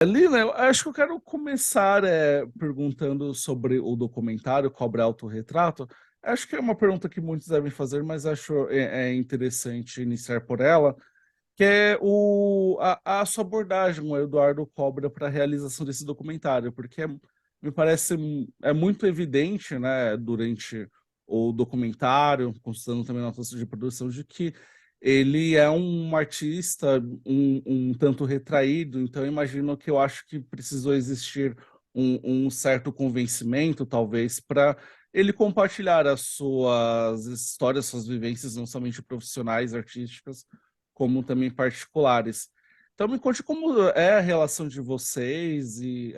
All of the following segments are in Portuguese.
Lina, eu acho que eu quero começar perguntando sobre o documentário Cobra Autorretrato. Acho que é uma pergunta que muitos devem fazer, mas acho interessante iniciar por ela, que é a sua abordagem, o Eduardo Cobra, para a realização desse documentário, porque me parece muito evidente, né, durante o documentário, considerando também a nossa de produção, de que ele é um artista um tanto retraído, então eu imagino que eu acho que precisou existir um certo convencimento, talvez, para ele compartilhar as suas histórias, suas vivências, não somente profissionais, artísticas, como também particulares. Então me conte como é a relação de vocês e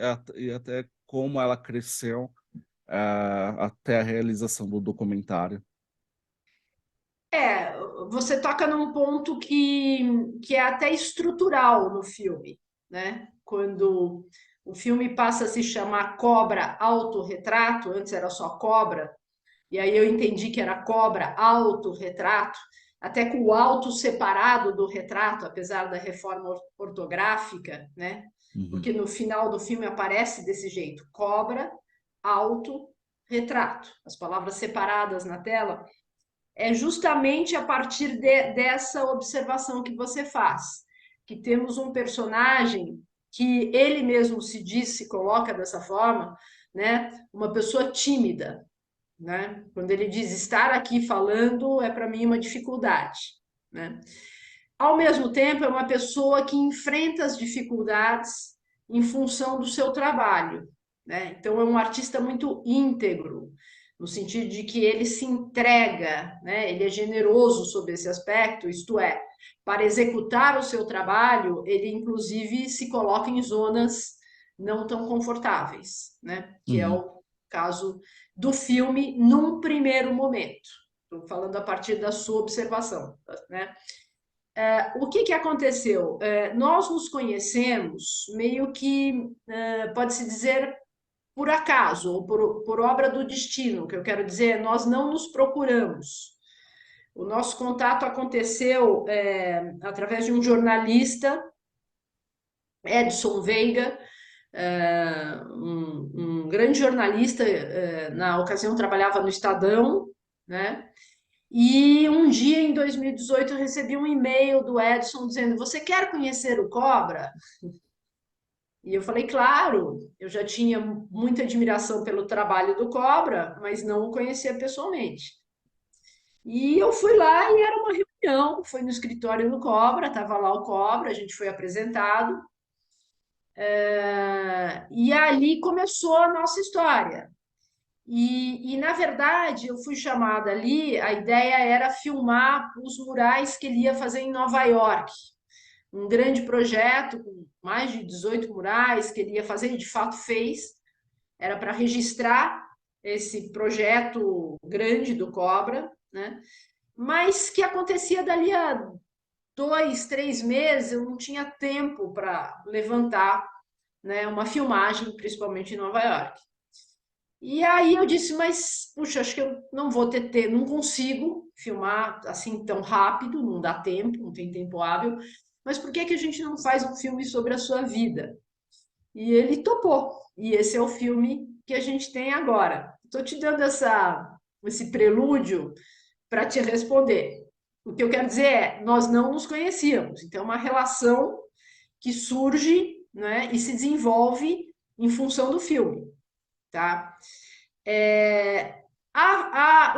até como ela cresceu até a realização do documentário. É, você toca num ponto que é até estrutural no filme, né? Quando o filme passa a se chamar Cobra Autorretrato, antes era só Cobra, e aí eu entendi que era Cobra Autorretrato, até com o auto separado do retrato, apesar da reforma ortográfica, né? Uhum. Porque no final do filme aparece desse jeito, Cobra Autorretrato, as palavras separadas na tela é justamente a partir dessa observação que você faz, que temos um personagem que ele mesmo se diz, se coloca dessa forma, né? Uma pessoa tímida, né? Quando ele diz estar aqui falando é para mim uma dificuldade, né? Ao mesmo tempo é uma pessoa que enfrenta as dificuldades em função do seu trabalho, né? Então é um artista muito íntegro, no sentido de que ele se entrega, né? Ele é generoso sob esse aspecto, isto é, para executar o seu trabalho, ele inclusive se coloca em zonas não tão confortáveis, né? Que é Uhum. o caso do filme num primeiro momento. Estou falando a partir da sua observação, né? O que que aconteceu? Nós nos conhecemos meio que, pode-se dizer, por acaso, ou por obra do destino, que eu quero dizer, nós não nos procuramos. O nosso contato aconteceu através de um jornalista, Edson Veiga, um grande jornalista, na ocasião trabalhava no Estadão, né? E um dia, em 2018, eu recebi um e-mail do Edson dizendo: Você quer conhecer o Cobra? E eu falei: Claro, eu já tinha muita admiração pelo trabalho do Cobra, mas não o conhecia pessoalmente. E eu fui lá e era uma reunião, foi no escritório do Cobra, estava lá o Cobra, a gente foi apresentado, e ali começou a nossa história. Na verdade, eu fui chamada ali, a ideia era filmar os murais que ele ia fazer em Nova York. Um grande projeto com mais de 18 murais que ele ia fazer e de fato fez. Era para registrar esse projeto grande do Cobra, né? Mas que acontecia dali a 2, 3 meses, eu não tinha tempo para levantar, né, uma filmagem, principalmente em Nova York. E aí eu disse, mas puxa, acho que eu não vou ter, não consigo filmar assim tão rápido, não dá tempo, não tem tempo hábil. Mas por que que a gente não faz um filme sobre a sua vida? E ele topou. E esse é o filme que a gente tem agora. Estou te dando esse prelúdio para te responder. O que eu quero dizer é, nós não nos conhecíamos. Então, é uma relação que surge, né, e se desenvolve em função do filme, tá? É,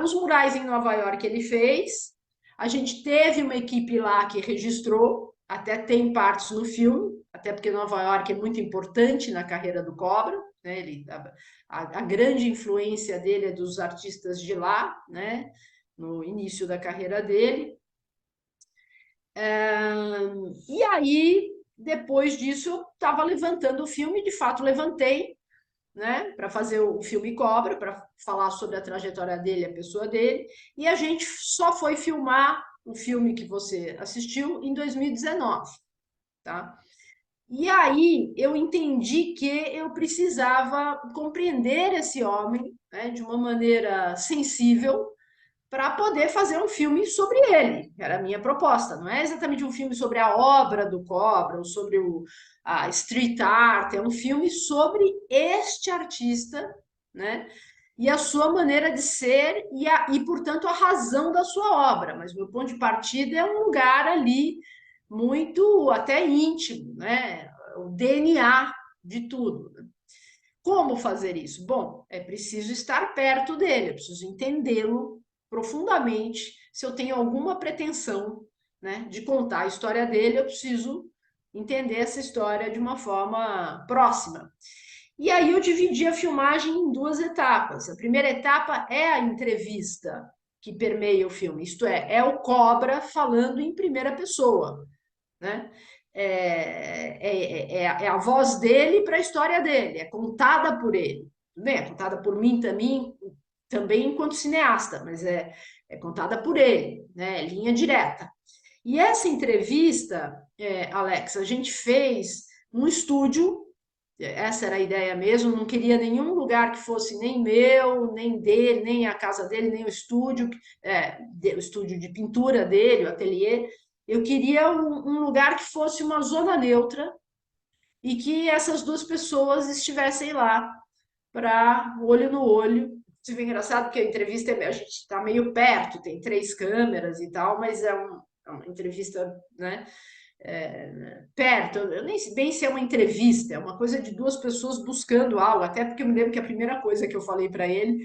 os murais em Nova York ele fez. A gente teve uma equipe lá que registrou, até tem partes no filme, até porque Nova York é muito importante na carreira do Cobra, né? A grande influência dele é dos artistas de lá, né? No início da carreira dele. E aí, depois disso, eu estava levantando o filme, de fato levantei, né, para fazer o filme Cobra, para falar sobre a trajetória dele, a pessoa dele, e a gente só foi filmar o filme que você assistiu em 2019, tá? E aí eu entendi que eu precisava compreender esse homem, né, de uma maneira sensível, para poder fazer um filme sobre ele. Era a minha proposta. Não é exatamente um filme sobre a obra do Cobra ou sobre a street art, é um filme sobre este artista, né? E a sua maneira de ser portanto, a razão da sua obra. Mas meu ponto de partida é um lugar ali muito até íntimo, né? O DNA de tudo. Como fazer isso? Bom, é preciso estar perto dele, eu preciso entendê-lo profundamente. Se eu tenho alguma pretensão, né, de contar a história dele, eu preciso entender essa história de uma forma próxima. E aí eu dividi a filmagem em duas etapas. A primeira etapa é a entrevista que permeia o filme, isto é o Cobra falando em primeira pessoa, né? É a voz dele para a história dele, é contada por ele. Tudo bem, é contada por mim também enquanto cineasta, mas é contada por ele, né? É linha direta. E essa entrevista, Alex, a gente fez num estúdio, essa era a ideia mesmo, não queria nenhum lugar que fosse nem meu, nem dele, nem a casa dele, nem o estúdio de pintura dele, o ateliê. Eu queria um lugar que fosse uma zona neutra e que essas duas pessoas estivessem lá para olho no olho. Isso é engraçado porque a entrevista a gente está meio perto, tem 3 câmeras e tal, mas é uma entrevista, né? Perto, eu nem sei bem se é uma entrevista, é uma coisa de duas pessoas buscando algo, até porque eu me lembro que a primeira coisa que eu falei para ele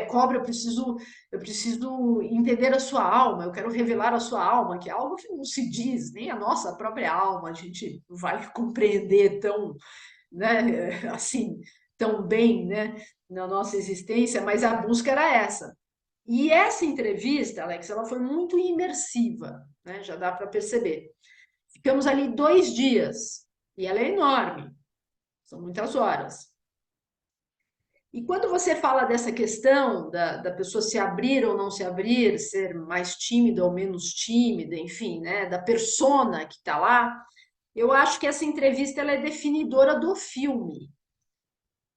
Cobra, eu preciso entender a sua alma, eu quero revelar a sua alma, que é algo que não se diz, nem a nossa própria alma, a gente vai compreender tão, né, assim, tão bem, né, na nossa existência, mas a busca era essa. E essa entrevista, Alex, ela foi muito imersiva, né, já dá para perceber. Ficamos ali 2 dias e ela é enorme, são muitas horas. E quando você fala dessa questão da pessoa se abrir ou não se abrir, ser mais tímida ou menos tímida, enfim, né, da persona que está lá, eu acho que essa entrevista ela é definidora do filme,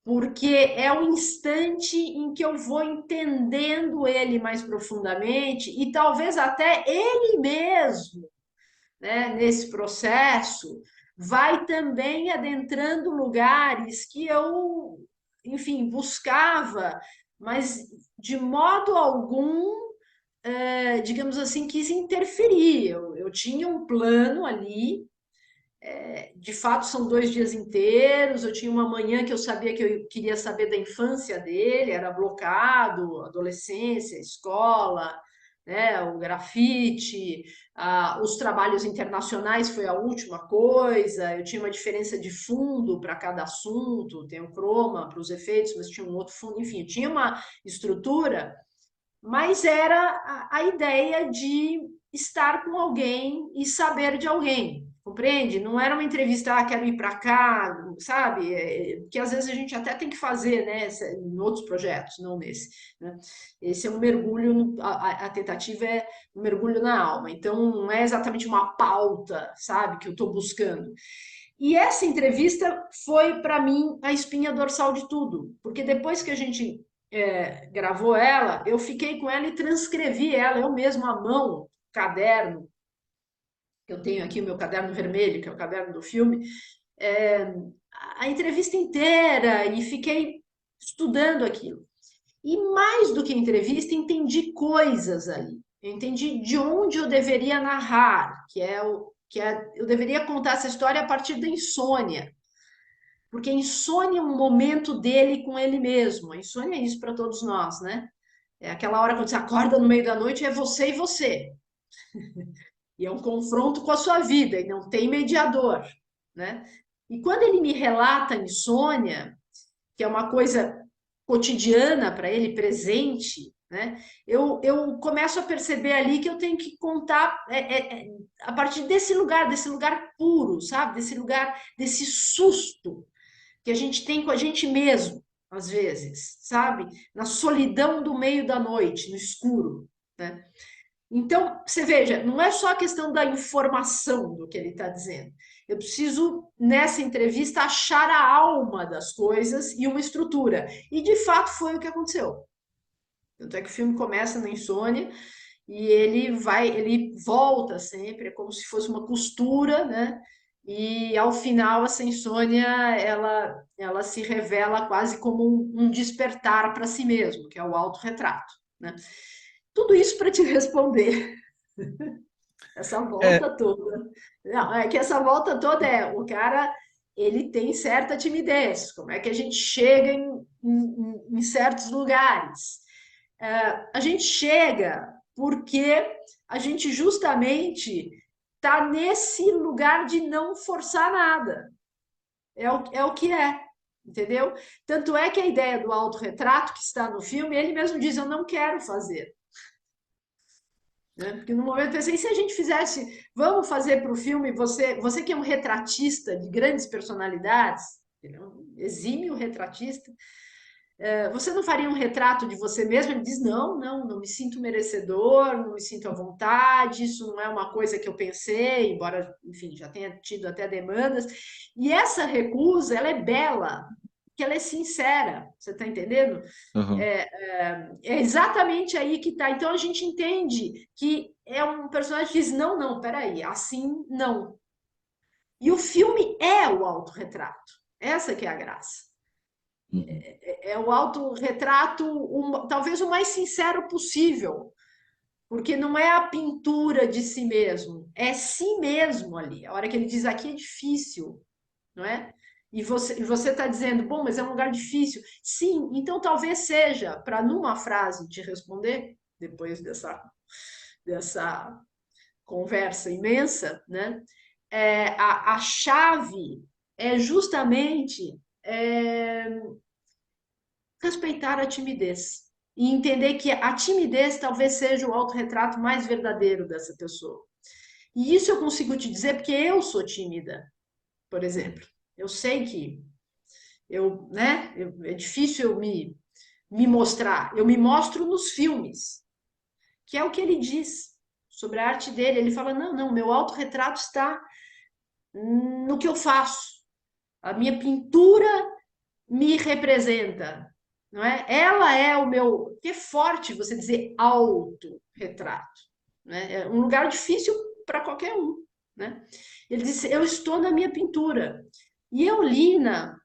porque é o instante em que eu vou entendendo ele mais profundamente e talvez até ele mesmo, né, nesse processo, vai também adentrando lugares que eu, enfim, buscava, mas de modo algum, digamos assim, quis interferir. Eu tinha um plano ali, de fato são 2 dias inteiros, eu tinha uma manhã que eu sabia que eu queria saber da infância dele, era blocado, adolescência, escola, né, o grafite, os trabalhos internacionais foi a última coisa, eu tinha uma diferença de fundo para cada assunto, tem o croma para os efeitos, mas tinha um outro fundo, enfim, tinha uma estrutura, mas era a ideia de estar com alguém e saber de alguém, compreende? Não era uma entrevista, quero ir para cá, sabe? Que às vezes a gente até tem que fazer, né, em outros projetos, não nesse, né? Esse é um mergulho, a tentativa é um mergulho na alma, então não é exatamente uma pauta, sabe, que eu estou buscando. E essa entrevista foi, para mim, a espinha dorsal de tudo, porque depois que a gente gravou ela, eu fiquei com ela e transcrevi ela, eu mesmo à mão, caderno, que eu tenho aqui o meu caderno vermelho, que é o caderno do filme, é, a entrevista inteira e fiquei estudando aquilo. E mais do que entrevista, entendi coisas ali. Eu entendi de onde eu deveria narrar, eu deveria contar essa história a partir da insônia. Porque a insônia é um momento dele com ele mesmo. A insônia é isso para todos nós, né? É aquela hora quando você acorda no meio da noite, é você e você. E é um confronto com a sua vida, e não tem mediador, né? E quando ele me relata a insônia, que é uma coisa cotidiana para ele, presente, né? Eu começo a perceber ali que eu tenho que contar a partir desse lugar puro, sabe? Desse lugar, desse susto que a gente tem com a gente mesmo, às vezes, sabe? Na solidão do meio da noite, no escuro, né? Então, você veja, não é só a questão da informação do que ele está dizendo. Eu preciso, nessa entrevista, achar a alma das coisas e uma estrutura. E, de fato, foi o que aconteceu. Tanto é que o filme começa na insônia e ele volta sempre, é como se fosse uma costura, né? E ao final essa insônia ela se revela quase como um despertar para si mesmo, que é o autorretrato, né? Tudo isso para te responder essa É, volta toda. Não, é que essa volta toda o cara ele tem certa timidez. Como é que a gente chega em certos lugares? A gente chega porque a gente justamente está nesse lugar de não forçar nada. É o que é, entendeu? Tanto é que a ideia do autorretrato que está no filme, ele mesmo diz: eu não quero fazer. Né? Porque no momento eu pensei, e se a gente fizesse, vamos fazer para o filme, você que é um retratista de grandes personalidades, exímio retratista, você não faria um retrato de você mesmo? Ele diz: não, não, não me sinto merecedor, não me sinto à vontade, isso não é uma coisa que eu pensei, embora, enfim, já tenha tido até demandas. E essa recusa, ela é bela, que ela é sincera, você está entendendo? aham, É exatamente aí que está. Então a gente entende que é um personagem que diz: não, não, peraí, assim não. E o filme é o autorretrato. Essa que é a graça. uhum, É o autorretrato, talvez o mais sincero possível, porque não é a pintura de si mesmo, é si mesmo ali. A hora que ele diz: aqui é difícil, não é? E você está dizendo: bom, mas é um lugar difícil. Sim, então talvez seja, para numa frase te responder, depois dessa conversa imensa, né? A chave é justamente respeitar a timidez e entender que a timidez talvez seja o autorretrato mais verdadeiro dessa pessoa. E isso eu consigo te dizer porque eu sou tímida, por exemplo. Eu sei que é difícil me mostrar. Eu me mostro nos filmes, que é o que ele diz sobre a arte dele. Ele fala: não, não, meu autorretrato está no que eu faço. A minha pintura me representa, não é? Ela é o meu. Que é forte você dizer autorretrato, né? É um lugar difícil para qualquer um, né? Ele disse: eu estou na minha pintura. E eu, Lina,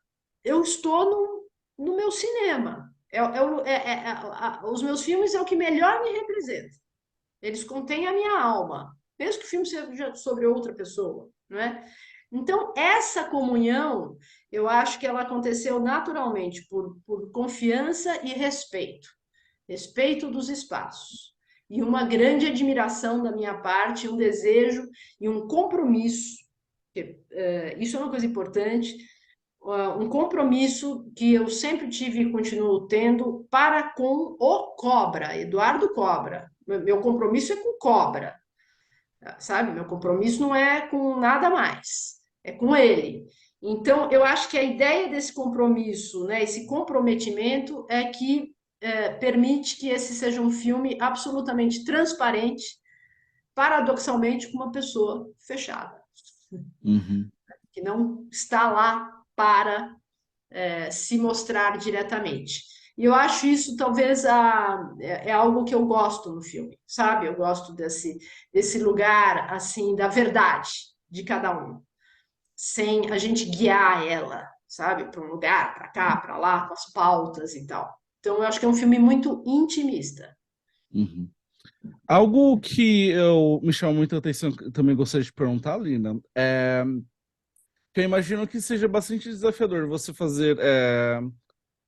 eu estou no meu cinema. Os meus filmes é o que melhor me representa. Eles contêm a minha alma, mesmo que o filme seja sobre outra pessoa, não é? Então, essa comunhão, eu acho que ela aconteceu naturalmente por confiança e respeito. Respeito dos espaços. E uma grande admiração da minha parte, um desejo e um compromisso. Isso é uma coisa importante, um compromisso que eu sempre tive e continuo tendo para com o Cobra, Eduardo Cobra. Meu compromisso é com Cobra, sabe? Meu compromisso não é com nada mais, é com ele. Então, eu acho que a ideia desse compromisso, né, esse comprometimento, é que permite que esse seja um filme absolutamente transparente, paradoxalmente, com uma pessoa fechada, uhum. que não está lá para se mostrar diretamente. E eu acho isso talvez é algo que eu gosto no filme, sabe? Eu gosto desse lugar assim da verdade de cada um, sem a gente guiar ela, sabe? Para um lugar, para cá, para lá, com as pautas e tal. Então eu acho que é um filme muito intimista. Uhum. Algo que eu me chama muita atenção, que eu também gostaria de perguntar, Lina, que eu imagino que seja bastante desafiador você fazer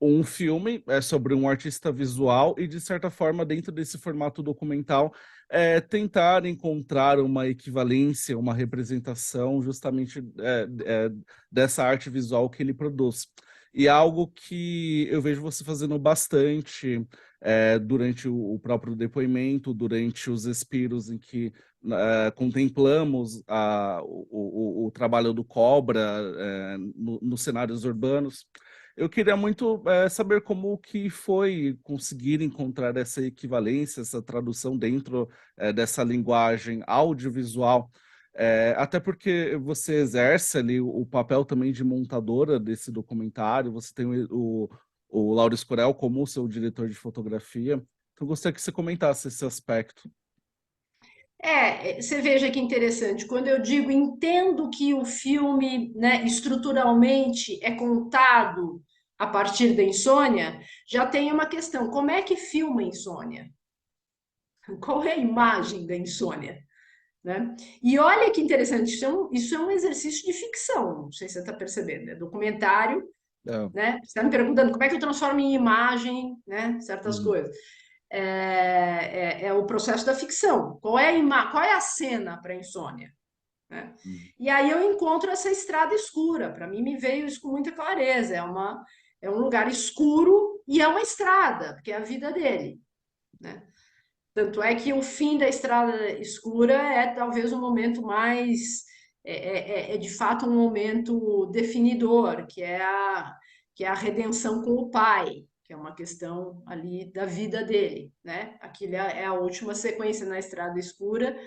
um filme sobre um artista visual e, de certa forma, dentro desse formato documental, tentar encontrar uma equivalência, uma representação justamente dessa arte visual que ele produz. E é algo que eu vejo você fazendo bastante durante o próprio depoimento, durante os expiros em que contemplamos o trabalho do Cobra nos cenários urbanos. Eu queria muito saber como que foi conseguir encontrar essa equivalência, essa tradução dentro dessa linguagem audiovisual, até porque você exerce ali o papel também de montadora desse documentário, você tem o Lauro Escorel como seu diretor de fotografia, Então, eu gostaria que você comentasse esse aspecto. Você veja que interessante, quando eu digo entendo que o filme, né, estruturalmente é contado a partir da insônia, já tem uma questão, como é que filma a insônia? Qual é a imagem da insônia? Né? E olha que interessante, isso é um exercício de ficção, não sei se você está percebendo, é documentário, É. né? Você está me perguntando como é que eu transformo em imagem, né, certas Uhum. coisas. É o processo da ficção. Qual é a cena para a insônia? Né? Uhum. E aí eu encontro essa estrada escura. Para mim, me veio isso com muita clareza. É um lugar escuro e é uma estrada, porque é a vida dele. Né? Tanto é que o fim da estrada escura é talvez um momento mais. É de fato um momento definidor, que é a redenção com o pai, que é uma questão ali da vida dele, né? Aquilo é a última sequência na estrada escura,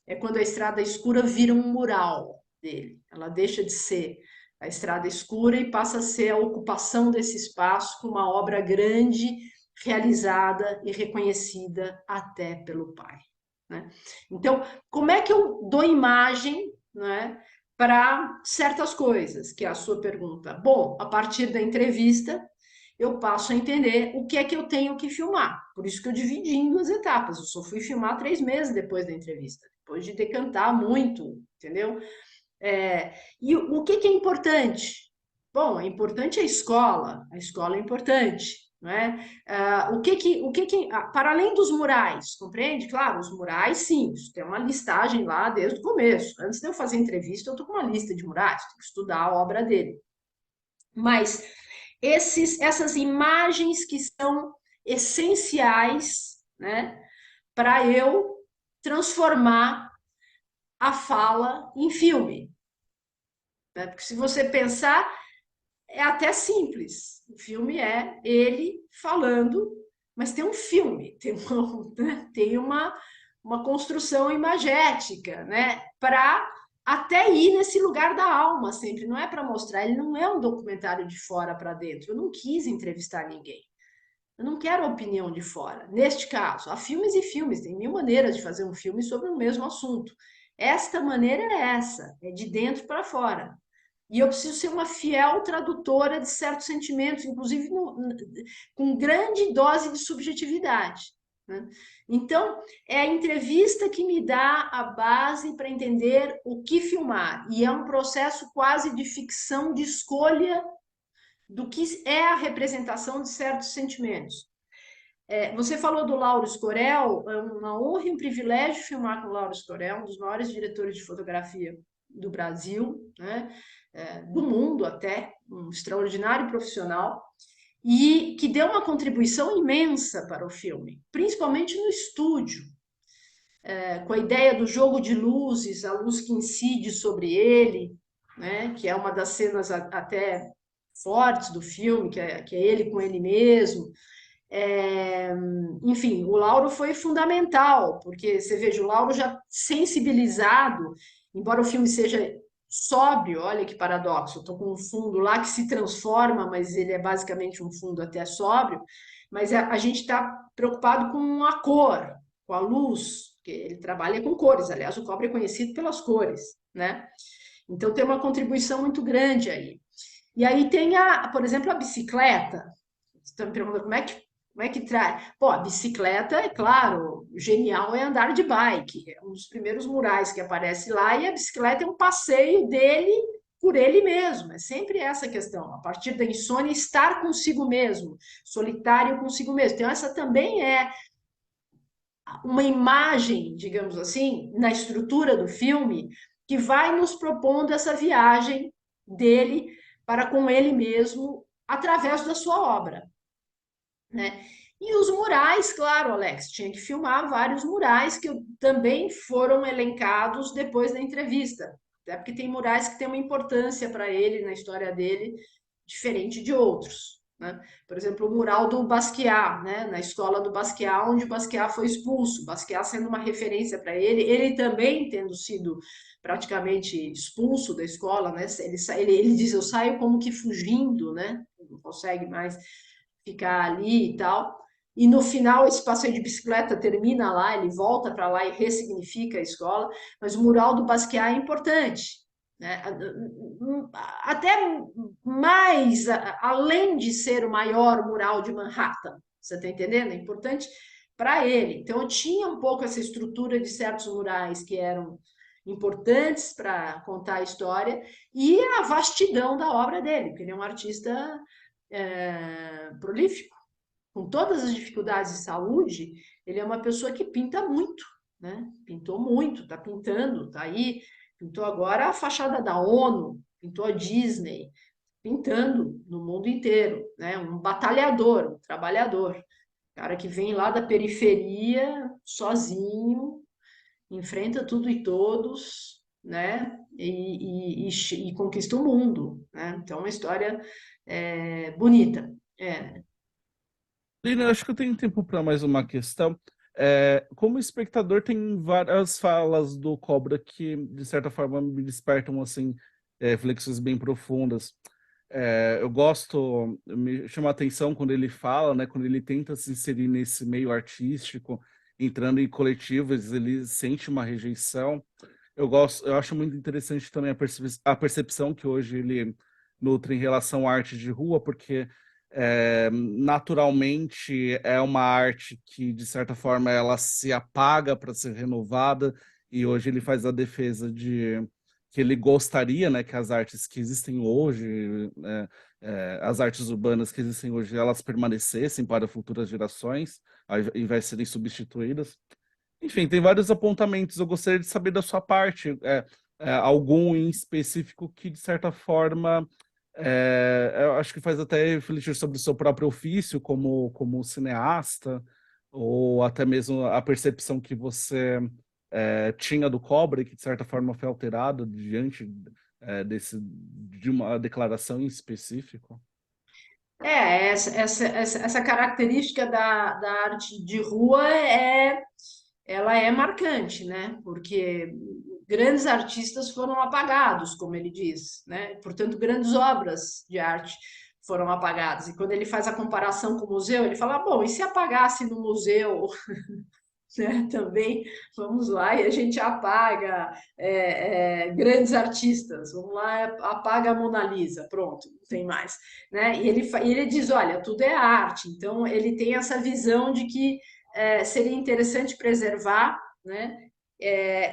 é quando a estrada escura vira um mural dele. Ela deixa de ser a estrada escura e passa a ser a ocupação desse espaço com uma obra grande, realizada e reconhecida até pelo pai. Né? Então, como é que eu dou imagem, né, para certas coisas, que é a sua pergunta? Bom, a partir da entrevista, eu passo a entender o que é que eu tenho que filmar. Por isso que eu dividi em duas etapas. Eu só fui filmar 3 meses depois da entrevista, depois de decantar muito, entendeu? E o que é importante? Bom, é importante a escola é importante, não é? Para além dos murais, compreende? Claro, os murais, sim, isso tem uma listagem lá desde o começo. Antes de eu fazer a entrevista, eu estou com uma lista de murais, tenho que estudar a obra dele. Mas essas imagens que são essenciais, né, para eu transformar a fala em filme. Né? Porque se você pensar, é até simples. O filme é ele falando, mas tem um filme, tem uma construção imagética, né? Para até ir nesse lugar da alma sempre. Não é para mostrar, ele não é um documentário de fora para dentro. Eu não quis entrevistar ninguém. Eu não quero a opinião de fora. Neste caso, há filmes e filmes, tem mil maneiras de fazer um filme sobre o mesmo assunto. Esta maneira é essa, é de dentro para fora. E eu preciso ser uma fiel tradutora de certos sentimentos, inclusive com grande dose de subjetividade. Né? Então, é a entrevista que me dá a base para entender o que filmar. E é um processo quase de ficção, de escolha do que é a representação de certos sentimentos. Você falou do Lauro Escorel, é uma honra e um privilégio filmar com o Lauro Escorel, um dos maiores diretores de fotografia do Brasil, né? Do mundo até, um extraordinário profissional, e que deu uma contribuição imensa para o filme, principalmente no estúdio, com a ideia do jogo de luzes, a luz que incide sobre ele, né? Que é uma das cenas até fortes do filme, que é ele com ele mesmo. É, enfim, o Lauro foi fundamental, porque você veja, o Lauro já sensibilizado, embora o filme seja sóbrio, olha que paradoxo, eu estou com um fundo lá que se transforma, mas ele é basicamente um fundo até sóbrio, mas a gente está preocupado com a cor, com a luz, porque ele trabalha com cores, aliás, o Cobre é conhecido pelas cores, né? Então tem uma contribuição muito grande aí. E aí tem, por exemplo, a bicicleta. Você está me perguntando como é que traz? Pô, a bicicleta, é claro, genial é andar de bike. É um dos primeiros murais que aparece lá, e a bicicleta é um passeio dele por ele mesmo. É sempre essa questão. A partir da insônia, estar consigo mesmo, solitário consigo mesmo. Então, essa também é uma imagem, digamos assim, na estrutura do filme, que vai nos propondo essa viagem dele para com ele mesmo através da sua obra. Né? E os murais, claro, Alex, tinha que filmar vários murais que também foram elencados depois da entrevista, até porque tem murais que têm uma importância para ele, na história dele, diferente de outros. Né? Por exemplo, o mural do Basquiat, né? Na escola do Basquiat, onde o Basquiat foi expulso, Basquiat sendo uma referência para ele também tendo sido praticamente expulso da escola, né? Ele diz, eu saio como que fugindo, né? Não consegue mais ficar ali e tal. e no final esse passeio de bicicleta termina lá, ele volta para lá e ressignifica a escola, mas o mural do Basquiat é importante, né? Até mais, além de ser o maior mural de Manhattan, você está entendendo? É importante para ele. Então, eu tinha um pouco essa estrutura de certos murais que eram importantes para contar a história e a vastidão da obra dele, porque ele é um artista prolífico, com todas as dificuldades de saúde, ele é uma pessoa que pinta muito, né? Pintou muito, está pintando, está aí, pintou agora a fachada da ONU, pintou a Disney, pintando no mundo inteiro, né? Um batalhador, um trabalhador, cara que vem lá da periferia, sozinho, enfrenta tudo e todos, né? E conquista o mundo, né? Então, é uma história bonita. Lina, eu acho que eu tenho tempo para mais uma questão. Como espectador, tem várias falas do Cobra que, de certa forma, me despertam assim, reflexões bem profundas. Eu gosto, me chama a atenção quando ele fala, né, quando ele tenta se inserir nesse meio artístico, entrando em coletivos, ele sente uma rejeição. Eu acho muito interessante também a percepção que hoje ele nutre em relação à arte de rua, porque naturalmente é uma arte que, de certa forma, ela se apaga para ser renovada, e hoje ele faz a defesa de que ele gostaria, né, que as artes que existem hoje, as artes urbanas que existem hoje, elas permanecessem para futuras gerações, ao invés de serem substituídas. Enfim, tem vários apontamentos. Eu gostaria de saber da sua parte, algum em específico que, de certa forma, eu acho que faz até refletir sobre o seu próprio ofício como cineasta, ou até mesmo a percepção que você tinha do Cobra e que, de certa forma, foi alterada diante de uma declaração em específico. Essa característica da arte de rua ela é marcante, né? Porque grandes artistas foram apagados, como ele diz, né? Portanto, grandes obras de arte foram apagadas. E quando ele faz a comparação com o museu, ele fala: bom, e se apagasse no museu, né? Também vamos lá e a gente apaga grandes artistas, vamos lá, apaga a Mona Lisa, pronto, não tem mais, né? E ele diz, olha, tudo é arte, então ele tem essa visão de que seria interessante preservar, né?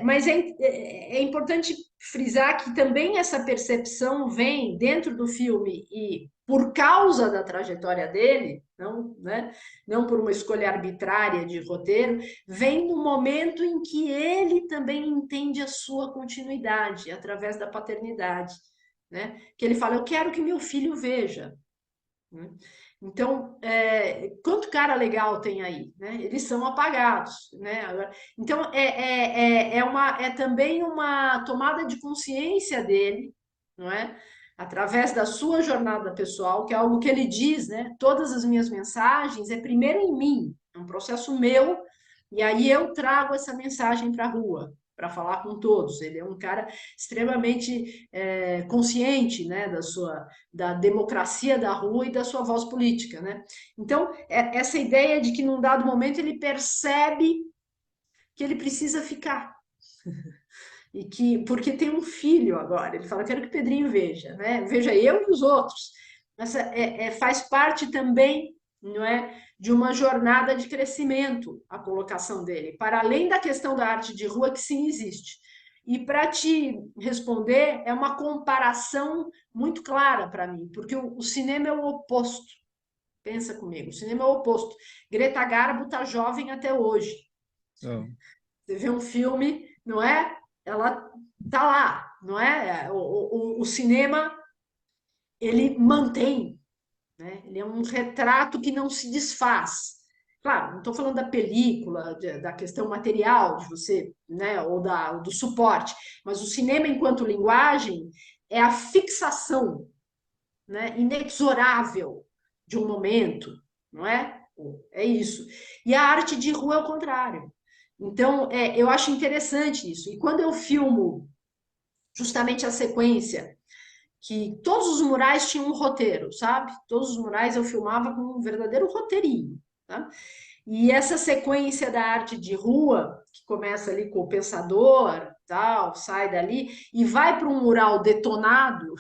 Mas é importante frisar que também essa percepção vem dentro do filme e por causa da trajetória dele, não, né? Não por uma escolha arbitrária de roteiro, vem no momento em que ele também entende a sua continuidade através da paternidade, né? Que ele fala, eu quero que meu filho veja, né? Então, quanto cara legal tem aí, né? Eles são apagados, né? Então, é também uma tomada de consciência dele, não é? Através da sua jornada pessoal, que é algo que ele diz, né? Todas as minhas mensagens é primeiro em mim, é um processo meu, e aí eu trago essa mensagem para a rua, para falar com todos. Ele é um cara extremamente consciente, né, da democracia da rua e da sua voz política, né? Então, essa ideia de que num dado momento ele percebe que ele precisa ficar e que porque tem um filho agora, ele fala, quero que o Pedrinho veja, né? Veja eu e os outros. Essa faz parte também, não é, de uma jornada de crescimento a colocação dele, para além da questão da arte de rua que sim existe. E para te responder, é uma comparação muito clara para mim, porque o cinema é o oposto. Pensa comigo, o cinema é o oposto. Greta Garbo está jovem até hoje. Ah. Você vê um filme, não é? Ela tá lá, não é? O cinema, ele mantém, né? Ele é um retrato que não se desfaz. Claro, não estou falando da película, da questão material de você, né, ou do suporte, mas o cinema enquanto linguagem é a fixação, né, inexorável de um momento, não é? É isso. E a arte de rua é o contrário. Então, eu acho interessante isso. E quando eu filmo justamente a sequência, que todos os murais tinham um roteiro, sabe? Todos os murais eu filmava com um verdadeiro roteirinho, tá? E essa sequência da arte de rua, que começa ali com o pensador, tal, sai dali e vai para um mural detonado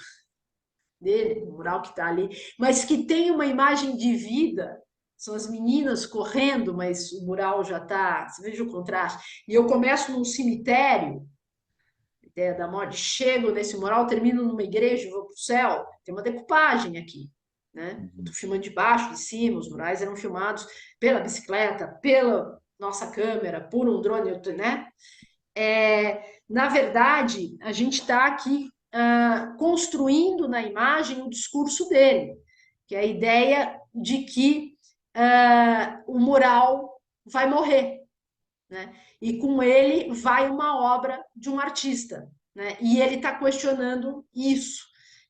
dele, um mural que está ali, mas que tem uma imagem de vida. São as meninas correndo, mas o mural já está. Você veja o contraste. E eu começo num cemitério, Ideia da Morte, chego nesse mural, termino numa igreja, vou para o céu. Tem uma decupagem aqui, né? Eu estou Uhum. filmando de baixo, de cima, os murais eram filmados pela bicicleta, pela nossa câmera, por um drone, né? Na verdade, a gente está aqui construindo na imagem o discurso dele, que é a ideia de que o mural vai morrer, né? E com ele vai uma obra de um artista, né? E ele está questionando isso.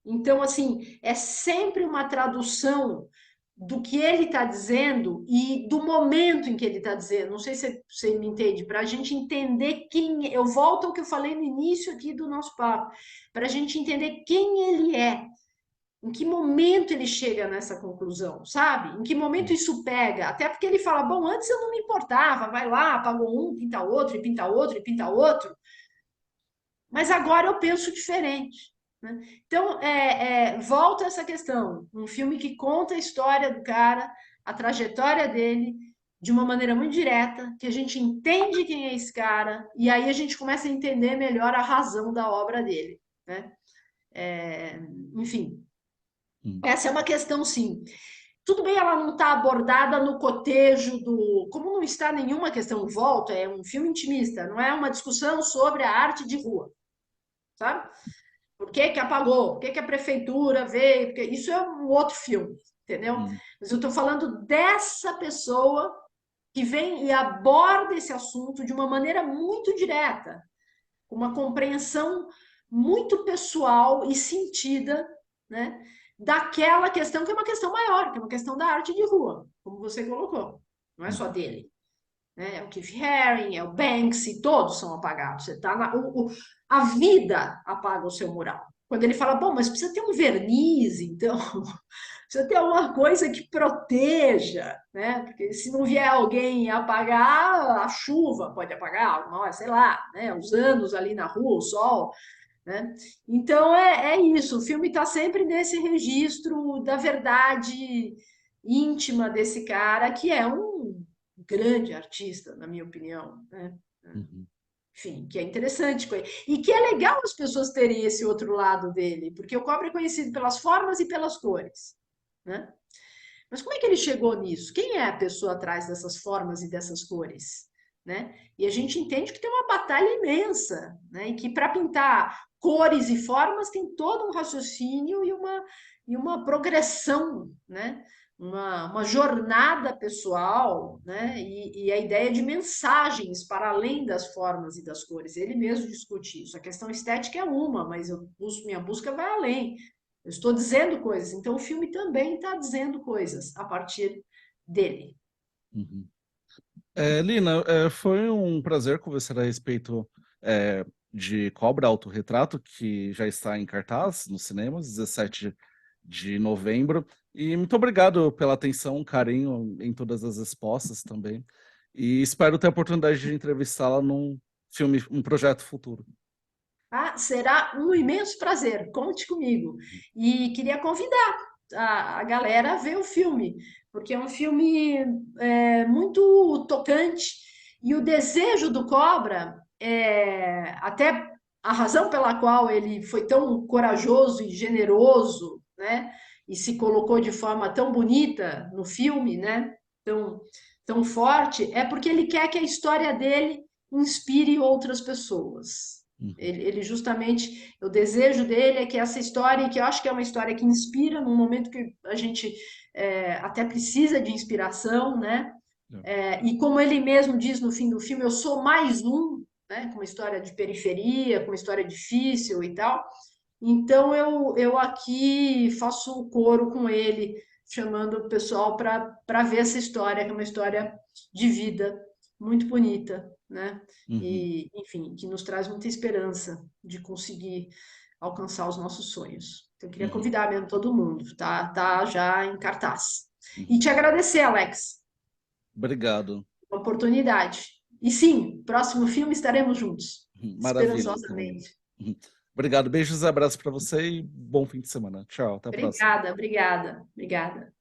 Então, assim, é sempre uma tradução do que ele está dizendo e do momento em que ele está dizendo. Não sei se você me entende, para a gente entender quem. Eu volto ao que eu falei no início aqui do nosso papo, para a gente entender quem ele é. Em que momento ele chega nessa conclusão, sabe? Em que momento isso pega? Até porque ele fala: bom, antes eu não me importava, vai lá, apagou um, pinta outro, e pinta outro, e pinta outro, mas agora eu penso diferente. Né? Então, volta essa questão: um filme que conta a história do cara, a trajetória dele, de uma maneira muito direta, que a gente entende quem é esse cara, e aí a gente começa a entender melhor a razão da obra dele. Né? Enfim, Uhum. essa é uma questão, sim. Tudo bem, ela não está abordada no cotejo do. Como não está nenhuma questão, volta, é um filme intimista, não é uma discussão sobre a arte de rua, sabe? Por que que apagou? Por que que a prefeitura veio? Porque isso é um outro filme, entendeu? Uhum. Mas eu estou falando dessa pessoa que vem e aborda esse assunto de uma maneira muito direta, com uma compreensão muito pessoal e sentida, né? Daquela questão que é uma questão maior, que é uma questão da arte de rua, como você colocou. Não é só Uhum. dele. Né? É o Keith Haring, é o Banksy, todos são apagados. Você tá a vida apaga o seu mural. Quando ele fala, bom, mas precisa ter um verniz, então, precisa ter alguma coisa que proteja, né? Porque se não vier alguém apagar, a chuva pode apagar, alguma hora, sei lá, né? Os anos ali na rua, o sol, né? Então é isso, o filme está sempre nesse registro da verdade íntima desse cara, que é um grande artista, na minha opinião, né? Uhum. Enfim, que é interessante. E que é legal as pessoas terem esse outro lado dele, porque o cobre é conhecido pelas formas e pelas cores, né? Mas como é que ele chegou nisso? Quem é a pessoa atrás dessas formas e dessas cores? Né? E a gente entende que tem uma batalha imensa, né? E que para pintar cores e formas tem todo um raciocínio e uma progressão, né? Uma jornada pessoal, né? E a ideia de mensagens para além das formas e das cores. Ele mesmo discute isso. A questão estética é uma, mas minha busca vai além. Eu estou dizendo coisas, então o filme também está dizendo coisas a partir dele. Uhum. Lina, foi um prazer conversar a respeito de Cobra Autorretrato, que já está em cartaz nos cinemas, 17 de novembro. E muito obrigado pela atenção, carinho em todas as respostas também. E espero ter a oportunidade de entrevistá-la num filme, um projeto futuro. Ah, será um imenso prazer, conte comigo. E queria convidar a galera a ver o filme, porque é um filme muito tocante e o desejo do Cobra, até a razão pela qual ele foi tão corajoso e generoso, né? E se colocou de forma tão bonita no filme, né? Tão, tão forte, é porque ele quer que a história dele inspire outras pessoas. Uhum. Ele justamente, o desejo dele é que essa história, que eu acho que é uma história que inspira num momento que a gente até precisa de inspiração, né? É. E como ele mesmo diz no fim do filme, eu sou mais um, né? Com uma história de periferia, com uma história difícil e tal. Então eu aqui faço o coro com ele, chamando o pessoal para ver essa história, que é uma história de vida muito bonita, né? Uhum. E, enfim, que nos traz muita esperança de conseguir alcançar os nossos sonhos. Então, eu queria Uhum. convidar mesmo todo mundo, tá já em cartaz. E Uhum. te agradecer, Alex. Obrigado. Oportunidade. E sim, próximo filme estaremos juntos. Maravilha, Carolina. Esperançosamente. Obrigado. Beijos e abraços para você e bom fim de semana. Tchau, até a próxima. Obrigada, obrigada, obrigada.